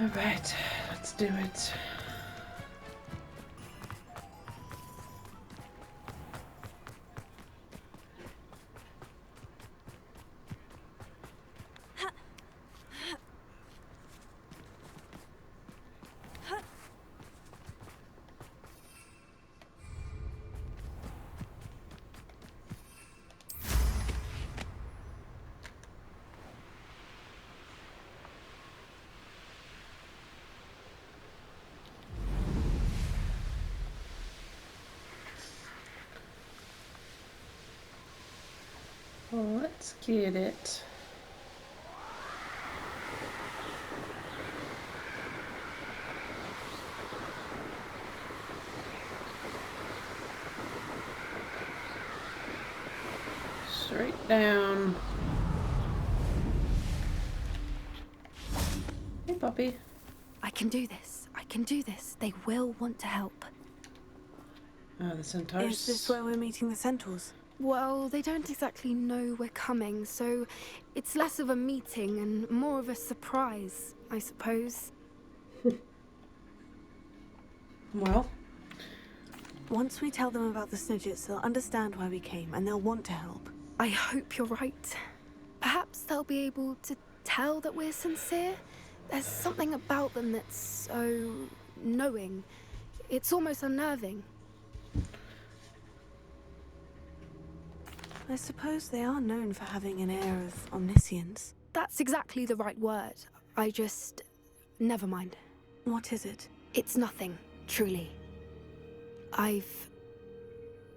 Alright, let's do it. Well, let's get it. Straight down. Hey, puppy. I can do this. I can do this. They will want to help. The centaurs. Is this where we're meeting the centaurs? Well, they don't exactly know we're coming, so it's less of a meeting and more of a surprise, I suppose. Well, Once we tell them about the Snidgets, they'll understand why we came and they'll want to help. I hope you're right. Perhaps they'll be able to tell that we're sincere. There's something about them that's so knowing. It's almost unnerving. I suppose they are known for having an air of omniscience. That's exactly the right word. I just... never mind. What is it? It's nothing, truly.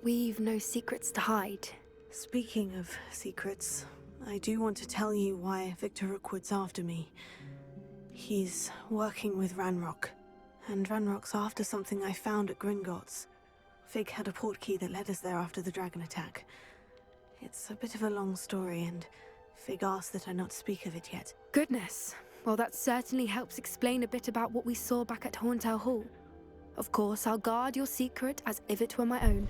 We've no secrets to hide. Speaking of secrets, I do want to tell you why Victor Rookwood's after me. He's working with Ranrock, and Ranrock's after something I found at Gringotts. Fig had a portkey that led us there after the dragon attack. It's a bit of a long story, and Fig asked that I not speak of it yet. Goodness. Well, that certainly helps explain a bit about what we saw back at Horntail Hall. Of course, I'll guard your secret as if it were my own.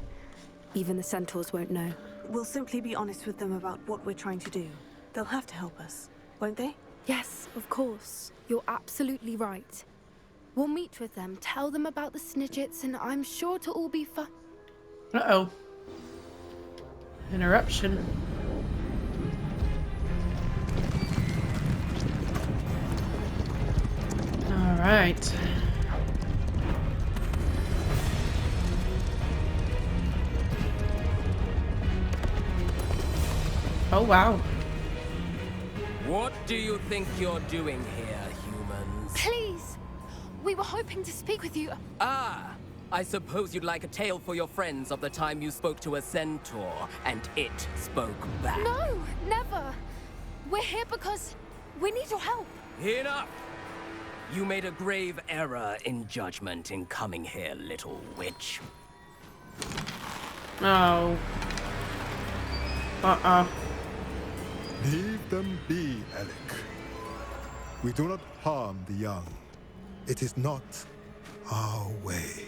Even the centaurs won't know. We'll simply be honest with them about what we're trying to do. They'll have to help us, won't they? Yes, of course. You're absolutely right. We'll meet with them, tell them about the Snidgets, and I'm sure to all be fun. uh-oh. Interruption. All right. Oh, wow. What do you think you're doing here, humans? Please! We were hoping to speak with you. Ah, I suppose you'd like a tale for your friends of the time you spoke to a centaur, and it spoke back. No, never. We're here because we need your help. Enough! You made a grave error in judgment in coming here, little witch. Oh. Uh-uh. Leave them be, Alec. We do not harm the young. It is not our way.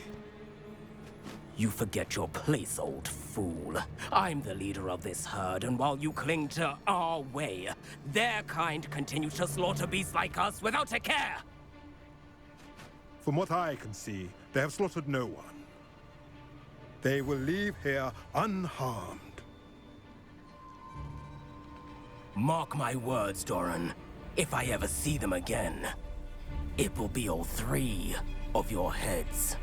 You forget your place, old fool. I'm the leader of this herd, and while you cling to our way, their kind continue to slaughter beasts like us without a care! From what I can see, they have slaughtered no one. They will leave here unharmed. Mark my words, Doran. If I ever see them again, it will be all three of your heads.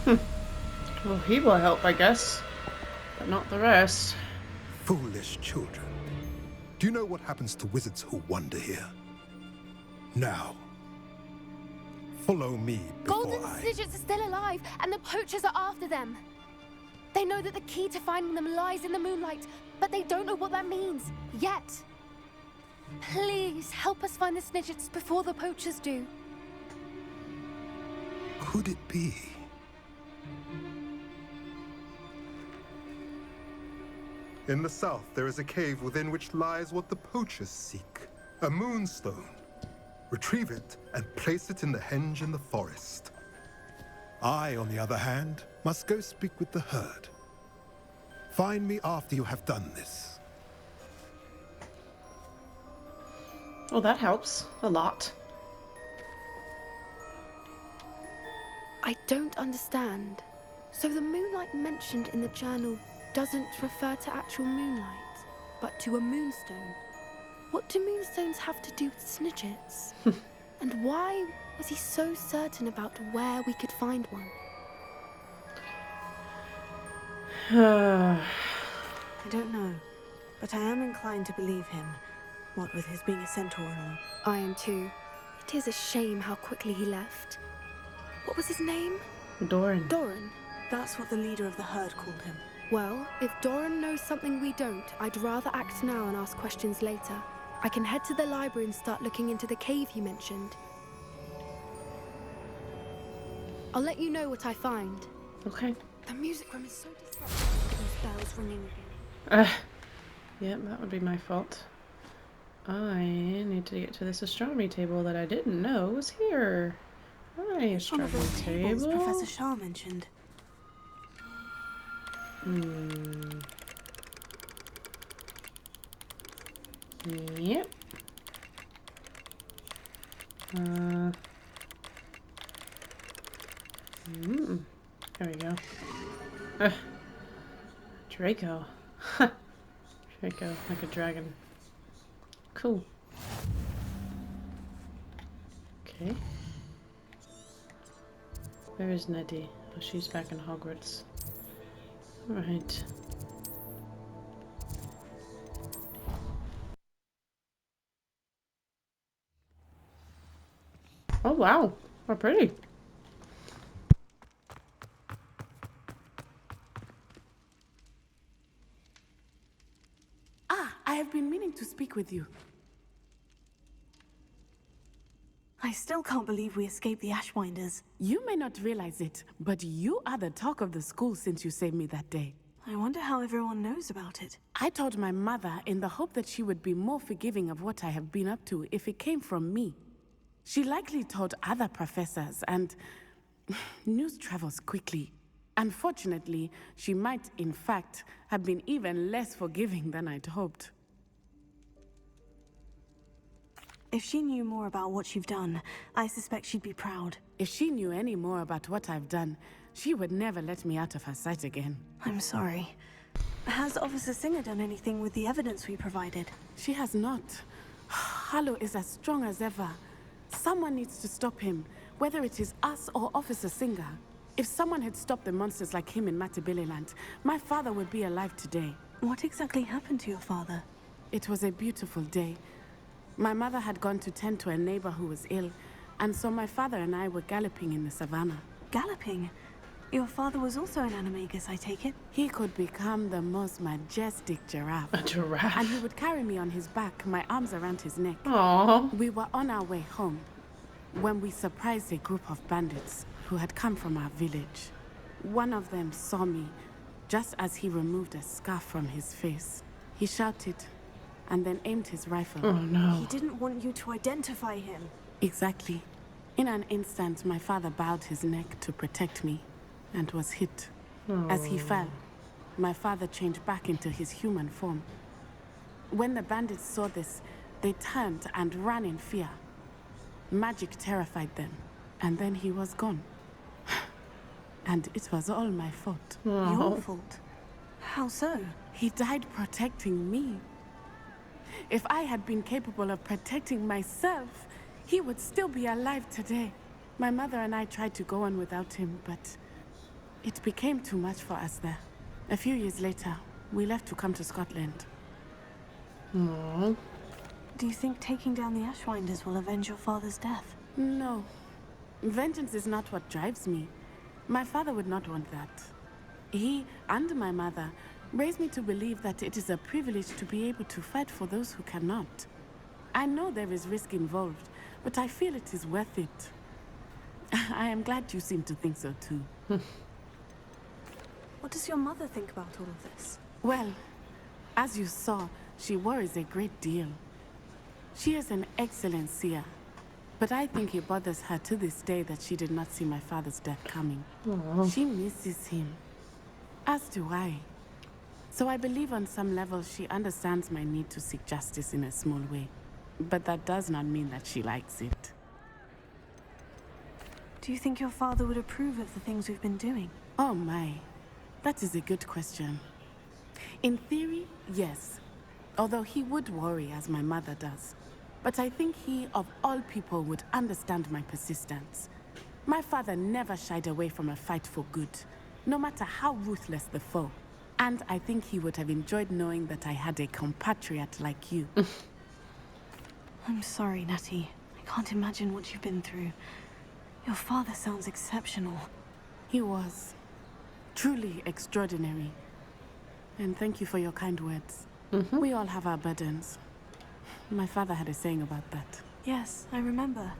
Well, he will help, I guess. But not the rest. Foolish children. Do you know what happens to wizards who wander here? Now, follow me before Golden I... Snidgets are still alive, and the poachers are after them. They know that the key to finding them lies in the moonlight, but they don't know what that means, yet. Please, help us find the Snidgets before the poachers do. Could it be? In the south, there is a cave within which lies what the poachers seek. A moonstone. Retrieve it and place it in the henge in the forest. I, on the other hand, must go speak with the herd. Find me after you have done this. Well, that helps a lot. I don't understand. So the moonlight mentioned in the journal doesn't refer to actual moonlight, but to a moonstone. What do moonstones have to do with Snidgets? And why was he so certain about where we could find one? I don't know, but I am inclined to believe him, what with his being a centaur and all. I am too. It is a shame how quickly he left. What was his name? Doran. Doran. That's what the leader of the herd called him. Well, if Doran knows something we don't, I'd rather act now and ask questions later. I can head to the library and start looking into the cave you mentioned. I'll let you know what I find. Okay. The music room is so disruptive. These bells ringing again. Yeah, that would be my fault. I need to get to this astronomy table that I didn't know was here. Hi, One of astronomy those tables table. Professor Shah mentioned. Yep. There we go. Draco. Draco, like a dragon. Cool. Okay. Where is Nettie? Oh, she's back in Hogwarts. Alright. Oh wow, how pretty. I have been meaning to speak with you. I still can't believe we escaped the Ashwinders. You may not realize it, but you are the talk of the school since you saved me that day. I wonder how everyone knows about it. I told my mother in the hope that she would be more forgiving of what I have been up to if it came from me. She likely told other professors, and news travels quickly. Unfortunately, she might, in fact, have been even less forgiving than I'd hoped. If she knew more about what you've done, I suspect she'd be proud. If she knew any more about what I've done, she would never let me out of her sight again. I'm sorry. Has Officer Singer done anything with the evidence we provided? She has not. Harlow is as strong as ever. Someone needs to stop him, whether it is us or Officer Singer. If someone had stopped the monsters like him in Matabeleland, my father would be alive today. What exactly happened to your father? It was a beautiful day. My mother had gone to tend to a neighbor who was ill, and so my father and I were galloping in the savannah. Galloping? Your father was also an animagus, I take it? He could become the most majestic giraffe. A giraffe. And he would carry me on his back, my arms around his neck. Aww. We were on our way home when we surprised a group of bandits who had come from our village. One of them saw me just as he removed a scarf from his face. He shouted and then aimed his rifle. Oh no. He didn't want you to identify him. Exactly. In an instant, my father bowed his neck to protect me and was hit. As he fell, my father changed back into his human form. When the bandits saw this, they turned and ran in fear. Magic terrified them, and then he was gone. And it was all my fault. Your fault? How so? He died protecting me. If I had been capable of protecting myself, he would still be alive today. My mother and I tried to go on without him, but it became too much for us there. A few years later, we left to come to Scotland. Aww. Do you think taking down the Ashwinders will avenge your father's death? No. Vengeance is not what drives me. My father would not want that. He and my mother raised me to believe that it is a privilege to be able to fight for those who cannot. I know there is risk involved, but I feel it is worth it. I am glad you seem to think so too. What does your mother think about all of this? Well, as you saw, she worries a great deal. She is an excellent seer, but I think it bothers her to this day that she did not see my father's death coming. She misses him, as do I. So I believe on some level she understands my need to seek justice in a small way. but that does not mean that she likes it. Do you think your father would approve of the things we've been doing? Oh my, that is a good question. In theory, yes. Although he would worry as my mother does. But I think he, of all people, would understand my persistence. My father never shied away from a fight for good, no matter how ruthless the foe. And I think he would have enjoyed knowing that I had a compatriot like you. I'm sorry, Natty. I can't imagine what you've been through. Your father sounds exceptional. He was. Truly extraordinary. And thank you for your kind words. We all have our burdens. My father had a saying about that. Yes, I remember.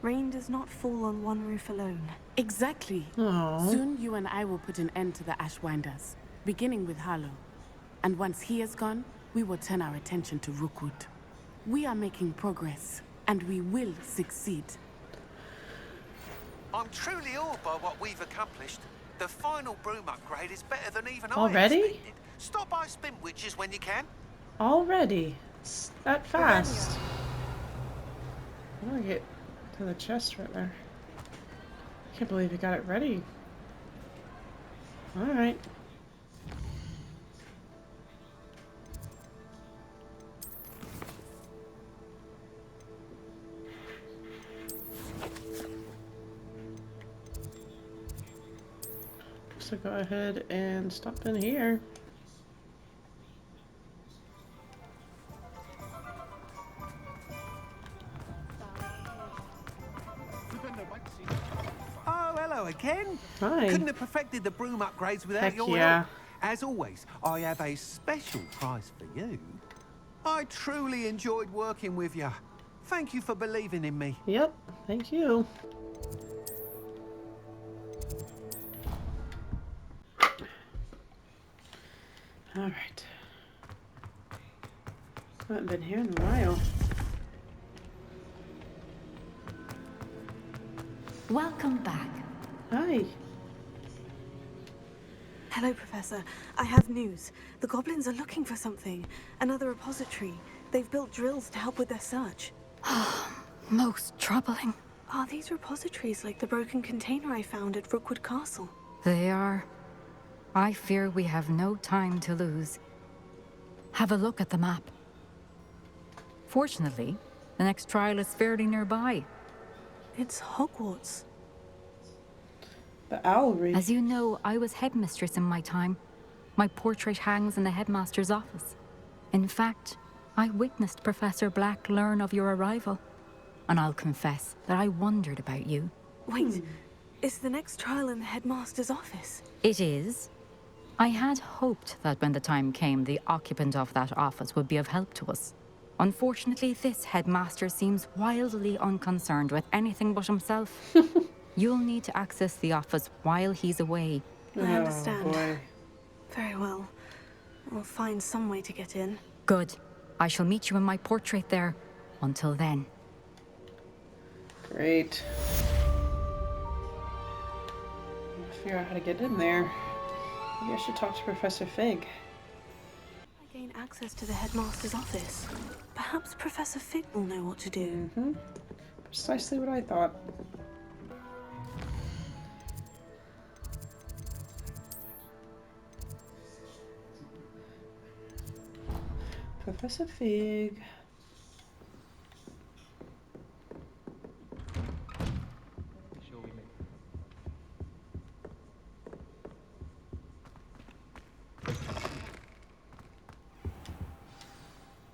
Rain does not fall on one roof alone. Exactly. Aww. Soon you and I will put an end to the Ashwinders, beginning with Harlow. And once he is gone, we will turn our attention to Rookwood. We are making progress, and we will succeed. I'm truly awed by what we've accomplished. The final broom upgrade is better than even Already? I expected. Stop by Spin Witches when you can. Already? It's that fast. I'm gonna get to the chest right there. Can't believe you got it ready. Alright. So go ahead and stop in here. Oh, hello again. Hi. Couldn't have perfected the broom upgrades without Heck your yeah. help. As always, I have a special prize for you. I truly enjoyed working with you. Thank you for believing in me. Yep, thank you. Alright. I haven't been here in a while. Welcome back. Hi. Hello, Professor. I have news. The goblins are looking for something. Another repository. They've built drills to help with their search. Most troubling. Are these repositories like the broken container I found at Rookwood Castle? They are. I fear we have no time to lose. Have a look at the map. Fortunately, the next trial is fairly nearby. It's Hogwarts. The owlry. As you know, I was headmistress in my time. My portrait hangs in the headmaster's office. In fact, I witnessed Professor Black learn of your arrival. And I'll confess that I wondered about you. Wait, is the next trial in the headmaster's office? It is. I had hoped that when the time came, the occupant of that office would be of help to us. Unfortunately, this headmaster seems wildly unconcerned with anything but himself. You'll need to access the office while he's away. I understand. Boy. Very well. I'll find some way to get in. Good. I shall meet you in my portrait there. Until then. Great. I'll figure out how to get in there. Maybe I should talk to Professor Fig. I gain access to the headmaster's office. Perhaps Professor Fig will know what to do. Precisely what I thought. Professor Fig.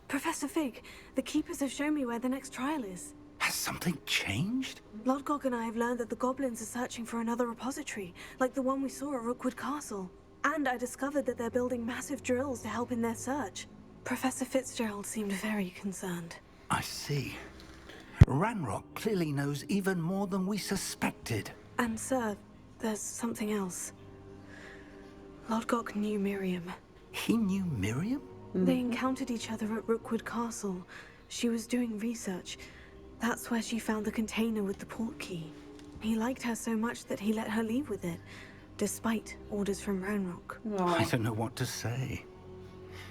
Professor Fig, the Keepers have shown me where the next trial is. Has something changed? Lodgok and I have learned that the goblins are searching for another repository, like the one we saw at Rookwood Castle. And I discovered that they're building massive drills to help in their search. Professor Fitzgerald seemed very concerned. I see. Ranrock clearly knows even more than we suspected. And sir, there's something else. Lodgok knew Miriam. He knew Miriam? They encountered each other at Rookwood Castle. She was doing research. That's where she found the container with the port key. He liked her so much that he let her leave with it, despite orders from Ranrock. I don't know what to say.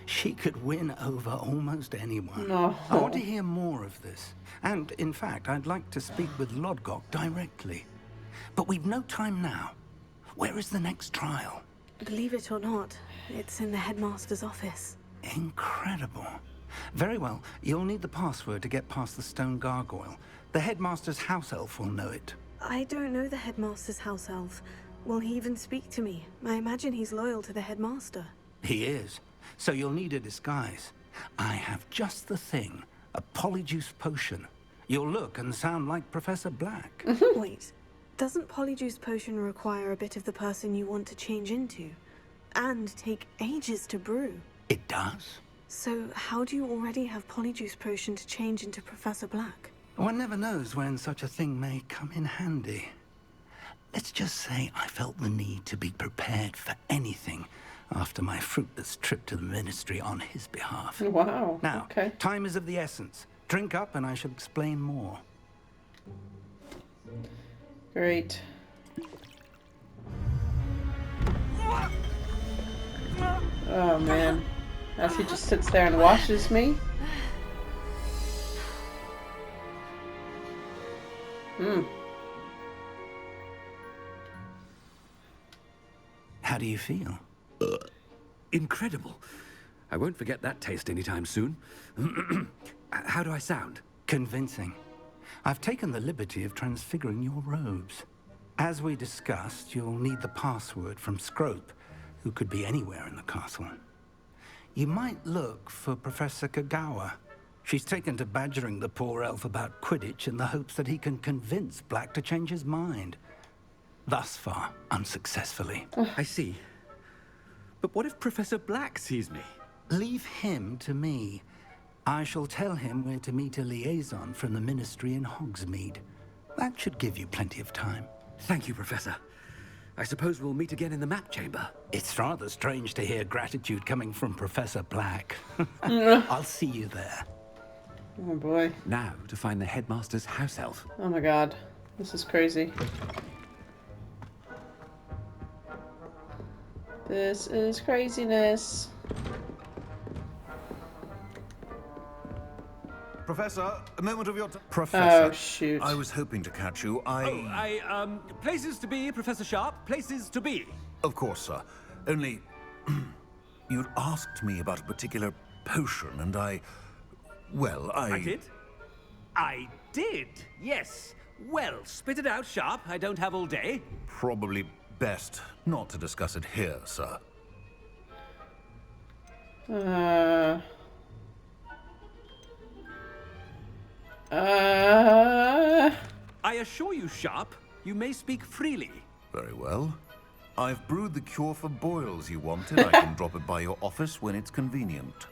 She could win over almost anyone. No. I want to hear more of this. And, in fact, I'd like to speak with Lodgok directly. But we've no time now. Where is the next trial? Believe it or not, it's in the headmaster's office. Incredible. Very well. You'll need the password to get past the stone gargoyle. The headmaster's house elf will know it. I don't know the headmaster's house elf. Will he even speak to me? I imagine he's loyal to the headmaster. He is. So you'll need a disguise. I have just the thing. A polyjuice potion. You'll look and sound like Professor Black. Wait, doesn't polyjuice potion require a bit of the person you want to change into? And take ages to brew? It does. So how do you already have polyjuice potion to change into Professor Black? One never knows when such a thing may come in handy. Let's just say I felt the need to be prepared for anything after my fruitless trip to the Ministry on his behalf. Wow. Now, Okay. time is of the essence. Drink up and I shall explain more. Great. Oh man. As he just sits there and watches me. How do you feel? Incredible. I won't forget that taste anytime soon. How do I sound? Convincing. I've taken the liberty of transfiguring your robes. As we discussed, you'll need the password from Scrope, who could be anywhere in the castle. You might look for Professor Kagawa. She's taken to badgering the poor elf about Quidditch in the hopes that he can convince Black to change his mind. Thus far, unsuccessfully. I see. But what if Professor Black sees me? Leave him to me. I shall tell him where to meet a liaison from the Ministry in Hogsmeade. That should give you plenty of time. Thank you, Professor. I suppose we'll meet again in the map chamber. It's rather strange to hear gratitude coming from Professor Black. I'll see you there. Oh boy. Now to find the headmaster's house elf. Oh my god. This is crazy. This is craziness. Professor, a moment of your Oh Professor, shoot. I was hoping to catch you. Places to be, Professor Sharp. Places to be. Of course, sir. Only, you'd asked me about a particular potion, and I I did, yes. Well, spit it out, Sharp. I don't have all day. Probably best not to discuss it here, sir. I assure you, Sharp, you may speak freely. Very well. I've brewed the cure for boils you wanted. I can drop it by your office when it's convenient.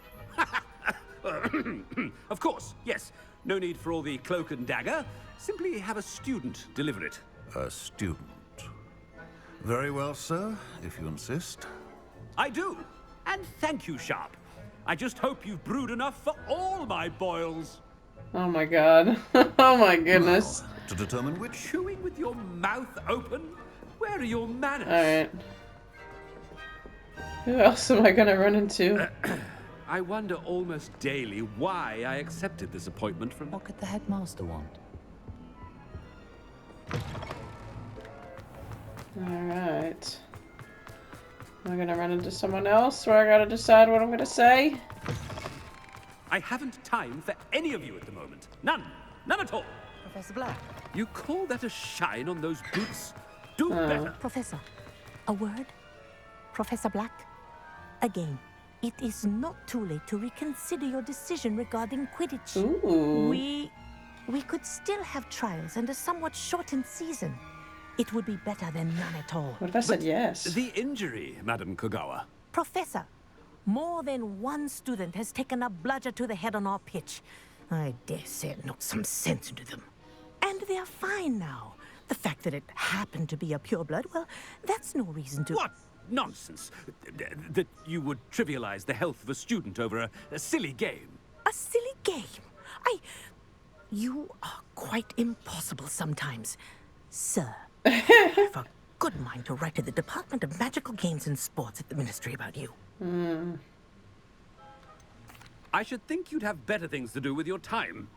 Of course, yes. No need for all the cloak and dagger. Simply have a student deliver it. A student. Very well, sir, if you insist. I do. And thank you, Sharp. I just hope you've brewed enough for all my boils. Oh my god. Oh my goodness. To determine which... Chewing with your mouth open? Where are your manners? Alright. Who else am I gonna run into? I wonder almost daily why I accepted this appointment from... What could the headmaster want? Alright. Am I gonna run into someone else where I gotta decide what I'm gonna say? I haven't time for any of you at the moment. None. None at all. Professor Black. You call that a shine on those boots? Do better. Professor, a word? Professor Black? Again, it is not too late to reconsider your decision regarding Quidditch. Ooh. We could still have trials and a somewhat shortened season. It would be better than none at all. What if I said yes? The injury, Madam Kogawa. Professor, more than one student has taken a bludger to the head on our pitch. I dare say it knocked some sense into them. And they're fine now. The fact that it happened to be a pureblood, well, that's no reason to... What nonsense! That you would trivialize the health of a student over a silly game. A silly game? You are quite impossible sometimes. Sir, I have a good mind to write to the Department of Magical Games and Sports at the Ministry about you. I should think you'd have better things to do with your time.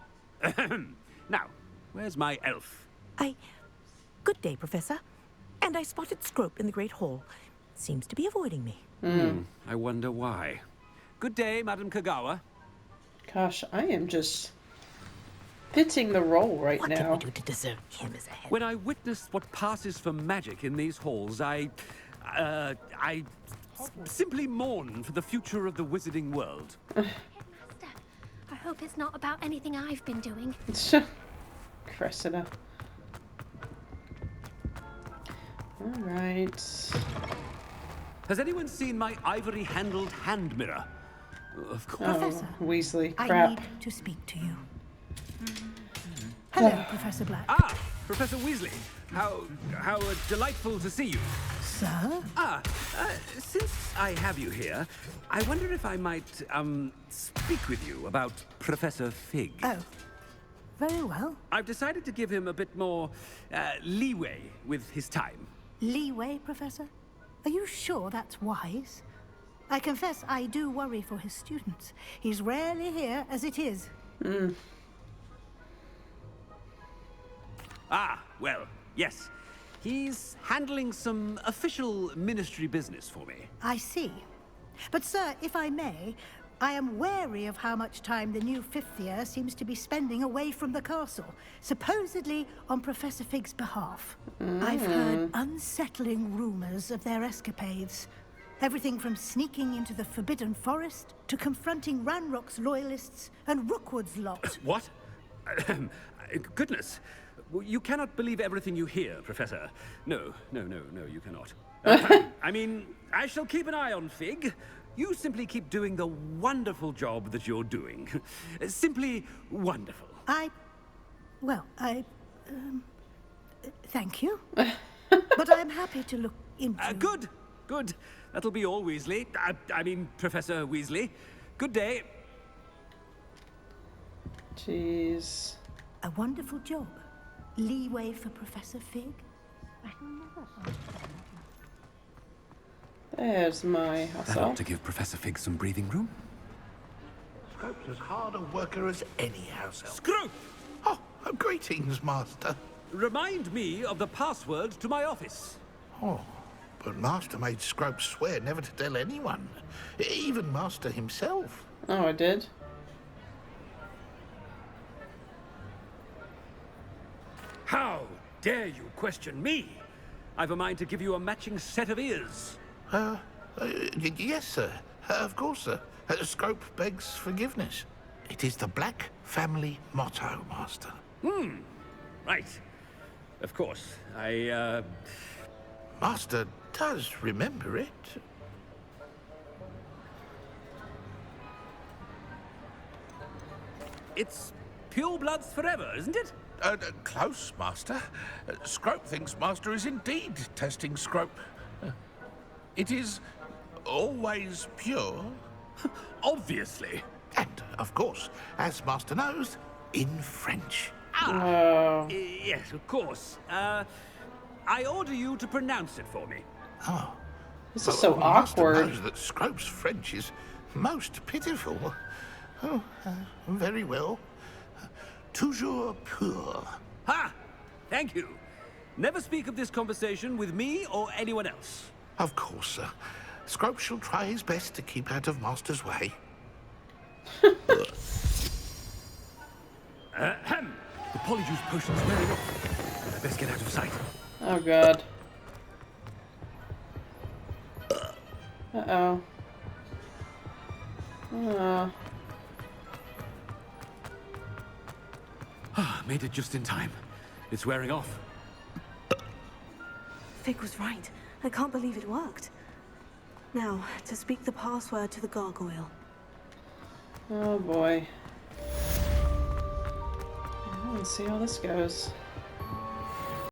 Now, where's my elf? Good day, Professor. And I spotted Scrope in the Great Hall. Seems to be avoiding me. I wonder why. Good day, Madam Kagawa. Gosh, I am just fitting the role right What now. can we do to deserve him as a head? When I witnessed what passes for magic in these halls, I simply mourn for the future of the wizarding world. Master, I hope it's not about anything I've been doing. Cressida. Alright. Has anyone seen my ivory-handled hand mirror? Of course. Professor, Weasley, I crap. need to speak to you. Hello, Professor Black. Ah, Professor Weasley. How delightful to see you. Sir? Since I have you here, I wonder if I might, speak with you about Professor Fig. Oh, very well. I've decided to give him a bit more, leeway with his time. Leeway, Professor? Are you sure that's wise? I confess I do worry for his students. He's rarely here as it is. Ah, well, yes. He's handling some official ministry business for me. I see. But, sir, if I may, I am wary of how much time the new fifth year seems to be spending away from the castle, supposedly on Professor Fig's behalf. I've heard unsettling rumors of their escapades. Everything from sneaking into the Forbidden Forest to confronting Ranrock's loyalists and Rookwood's lot. What? Goodness. You cannot believe everything you hear, Professor. No, you cannot. I mean, I shall keep an eye on Fig. You simply keep doing the wonderful job that you're doing. Simply wonderful. Thank you. But I'm happy to look into... Good. That'll be all, Weasley. I mean, Professor Weasley. Good day. Jeez. A wonderful job. Leeway for Professor Fig? There's my That hustle. ought to give Professor Fig some breathing room. Scrope's as hard a worker as any house elf. Scrope! Oh, greetings, Master. Remind me of the password to my office. Oh, but Master made Scrope swear never to tell anyone, even Master himself. Oh, I did? How dare you question me? I've a mind to give you a matching set of ears. Yes, sir. Of course, sir. Scrope begs forgiveness. It is the Black family motto, Master. Right. Of course. Master does remember it. It's pure bloods forever, isn't it? Close, Master. Scrope thinks Master is indeed testing Scrope. It is always pure. Obviously. And, of course, as Master knows, in French. Yes, of course. I order you to pronounce it for me. Oh. This is so Master awkward. knows that Scrope's French is most pitiful. Oh, very well. Toujours pur. Ha! Thank you. Never speak of this conversation with me or anyone else. Of course, sir. Scrope shall try his best to keep out of Master's way. The Polyjuice potion's wearing off. I best get out of sight. Oh, God. Uh-oh. Made it just in time. It's wearing off. Fig was right. I can't believe it worked. Now, to speak the password to the gargoyle. Oh, boy. Let's see how this goes.